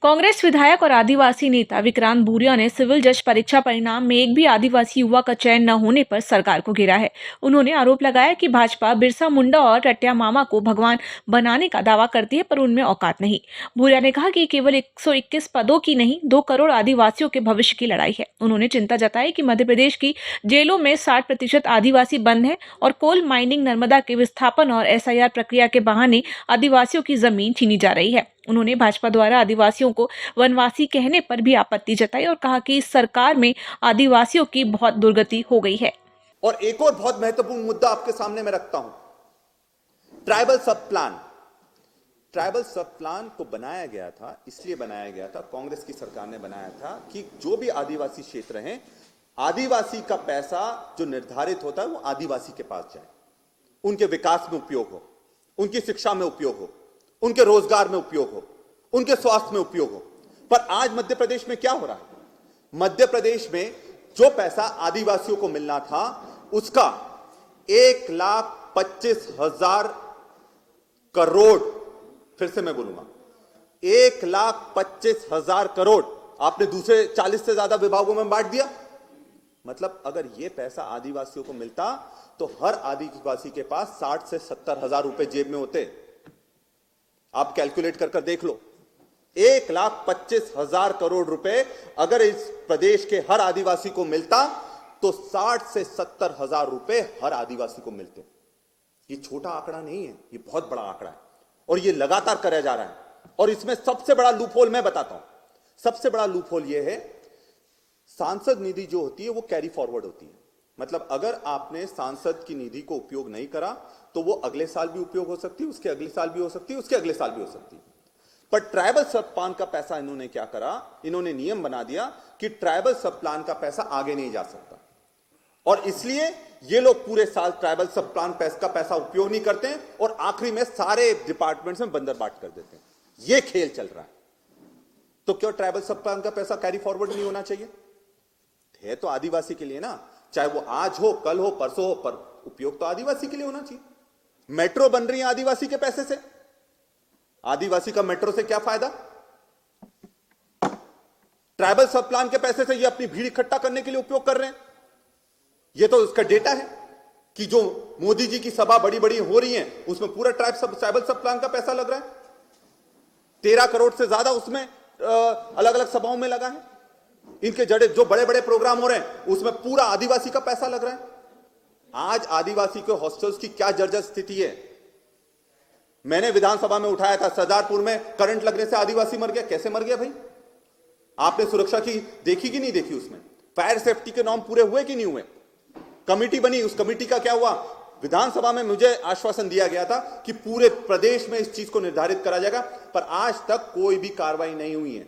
कांग्रेस विधायक और आदिवासी नेता विक्रांत भूरिया ने सिविल जज परीक्षा परिणाम में एक भी आदिवासी युवा का चयन न होने पर सरकार को घेरा है। उन्होंने आरोप लगाया कि भाजपा बिरसा मुंडा और रट्टिया मामा को भगवान बनाने का दावा करती है, पर उनमें औकात नहीं। भूरिया ने कहा कि केवल 121 पदों की नहीं, 2 करोड़ आदिवासियों के भविष्य की लड़ाई है। उन्होंने चिंता जताई कि मध्य प्रदेश की जेलों में 60% आदिवासी बंद है और कोल माइनिंग, नर्मदा के विस्थापन और SIR प्रक्रिया के बहाने आदिवासियों की जमीन छीनी जा रही है। उन्होंने भाजपा द्वारा आदिवासियों को वनवासी कहने पर भी आपत्ति जताई और कहा कि इस सरकार में आदिवासियों की बहुत दुर्गति हो गई है। और एक और बहुत महत्वपूर्ण मुद्दा आपके सामने मैं रखता हूं, ट्राइबल सब प्लान। ट्राइबल सब प्लान को बनाया गया था, इसलिए बनाया गया था, कांग्रेस की सरकार ने बनाया था कि जो भी आदिवासी क्षेत्र हैं, आदिवासी का पैसा जो निर्धारित होता है वो आदिवासी के पास जाए, उनके विकास में उपयोग हो, उनकी शिक्षा में उपयोग हो, उनके रोजगार में उपयोग हो, उनके स्वास्थ्य में उपयोग हो। पर आज मध्य प्रदेश में क्या हो रहा है? मध्य प्रदेश में जो पैसा आदिवासियों को मिलना था उसका 1,25,000 करोड़, फिर से मैं बोलूंगा, 1,25,000 करोड़ आपने दूसरे 40 से ज्यादा विभागों में बांट दिया। मतलब अगर यह पैसा आदिवासियों को मिलता तो हर आदिवासी के पास 60 से 70,000 रुपए जेब में होते। आप कैलकुलेट कर देख लो, 1,25,000 करोड़ रुपए अगर इस प्रदेश के हर आदिवासी को मिलता तो 60 से 70,000 रुपए हर आदिवासी को मिलते। ये छोटा आंकड़ा नहीं है, ये बहुत बड़ा आंकड़ा है और ये लगातार कराया जा रहा है। और इसमें सबसे बड़ा लूपहोल मैं बताता हूं। सबसे बड़ा लूपहोल ये है, सांसद निधि जो होती है वो कैरी फॉरवर्ड होती है। मतलब अगर आपने सांसद की निधि को उपयोग नहीं करा तो वो अगले साल भी उपयोग हो सकती है, उसके अगले साल भी हो सकती है, उसके अगले साल भी हो सकती है। पर ट्राइबल सब प्लान का पैसा इन्होंने क्या करा, इन्होंने नियम बना दिया कि ट्राइबल सब प्लान का पैसा आगे नहीं जा सकता और इसलिए ये लोग पूरे साल ट्राइबल सब प्लान का पैसा उपयोग नहीं करते हैं और आखिरी में सारे डिपार्टमेंट्स में बंदरबाट कर देते हैं। ये खेल चल रहा है। तो क्यों ट्राइबल सब प्लान का पैसा कैरी फॉरवर्ड नहीं होना चाहिए? है तो आदिवासी के लिए ना, चाहे वो आज हो, कल हो, परसों हो, पर उपयोग तो आदिवासी के लिए होना चाहिए। मेट्रो बन रही है आदिवासी के पैसे से, आदिवासी का मेट्रो से क्या फायदा? ट्राइबल सब प्लान के पैसे से ये अपनी भीड़ इकट्ठा करने के लिए उपयोग कर रहे हैं। ये तो उसका डेटा है कि जो मोदी जी की सभा बड़ी बड़ी हो रही है उसमें पूरा ट्राइबल सब प्लान का पैसा लग रहा है। 13 करोड़ से ज्यादा उसमें अलग अलग सभाओं में लगा है। इनके जड़े जो बड़े बड़े प्रोग्राम हो रहे हैं उसमें पूरा आदिवासी का पैसा लग रहा है। आज आदिवासी के हॉस्टल्स की क्या जर्जर स्थिति है। मैंने विधानसभा में उठाया था, सरदारपुर में करंट लगने से आदिवासी मर गया। कैसे मर गया भाई? आपने सुरक्षा की देखी कि नहीं देखी? उसमें फायर सेफ्टी के नॉर्म पूरे हुए कि नहीं हुए? कमेटी बनी, उस कमेटी का क्या हुआ? विधानसभा में मुझे आश्वासन दिया गया था कि पूरे प्रदेश में इस चीज को निर्धारित करा जाएगा, पर आज तक कोई भी कार्रवाई नहीं हुई है,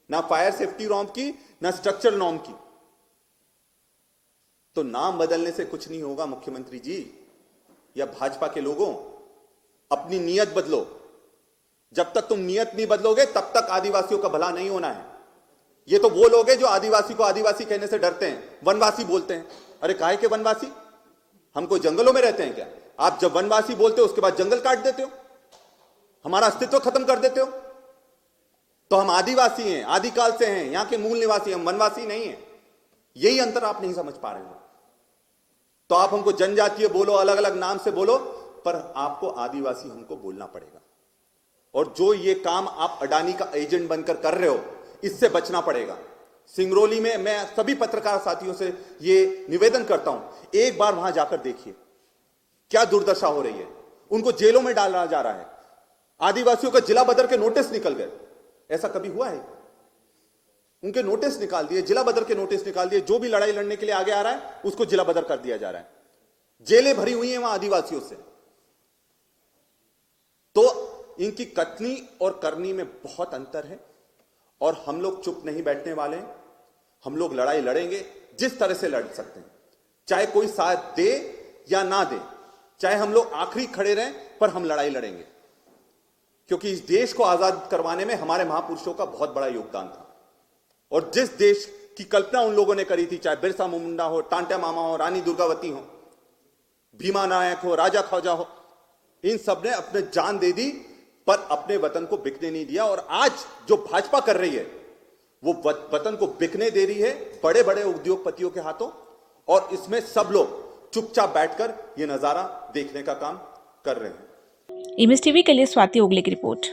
ना फायर सेफ्टी नॉर्म की, ना स्ट्रक्चर नॉर्म की। तो नाम बदलने से कुछ नहीं होगा मुख्यमंत्री जी या भाजपा के लोगों, अपनी नीयत बदलो। जब तक तुम नीयत नहीं बदलोगे तब तक आदिवासियों का भला नहीं होना है। ये तो वो लोग हैं जो आदिवासी को आदिवासी कहने से डरते हैं, वनवासी बोलते हैं। अरे काहे के वनवासी? हम कोई जंगलों में रहते हैं क्या? आप जब वनवासी बोलते हो उसके बाद जंगल काट देते हो, हमारा अस्तित्व खत्म कर देते हो। तो हम आदिवासी हैं, आदिकाल से हैं, यहां के मूल निवासी, हम वनवासी नहीं हैं। यही अंतर आप नहीं समझ पा रहे हो। तो आप हमको जनजातीय बोलो, अलग अलग नाम से बोलो, पर आपको आदिवासी हमको बोलना पड़ेगा। और जो ये काम आप अडानी का एजेंट बनकर कर रहे हो, इससे बचना पड़ेगा। सिंगरौली में मैं सभी पत्रकार साथियों से ये निवेदन करता हूं, एक बार वहां जाकर देखिए क्या दुर्दशा हो रही है। उनको जेलों में डाला जा रहा है। आदिवासियों का जिला बदर के नोटिस निकल गए। ऐसा कभी हुआ है? उनके नोटिस निकाल दिए, जिला बदर के नोटिस निकाल दिए। जो भी लड़ाई लड़ने के लिए आगे आ रहा है उसको जिला बदर कर दिया जा रहा है। जेलें भरी हुई हैं वहां आदिवासियों से। तो इनकी कथनी और करनी में बहुत अंतर है और हम लोग चुप नहीं बैठने वाले हैं। हम लोग लड़ाई लड़ेंगे जिस तरह से लड़ सकते हैं, चाहे कोई साथ दे या ना दे, चाहे हम लोग आखिरी खड़े रहें, पर हम लड़ाई लड़ेंगे। क्योंकि इस देश को आजाद करवाने में हमारे महापुरुषों का बहुत बड़ा योगदान था। और जिस देश की कल्पना उन लोगों ने करी थी, चाहे बिरसा मुंडा हो, टांट्या मामा हो, रानी दुर्गावती हो, भीमा नायक हो, राजा खौजा हो, इन सब ने अपने जान दे दी पर अपने वतन को बिकने नहीं दिया। और आज जो भाजपा कर रही है वो वतन को बिकने दे रही है बड़े बड़े उद्योगपतियों के हाथों, और इसमें सब लोग चुपचाप बैठकर ये नजारा देखने का काम कर रहे हैं। इमएस टीवी के लिए स्वाति ओगले की रिपोर्ट।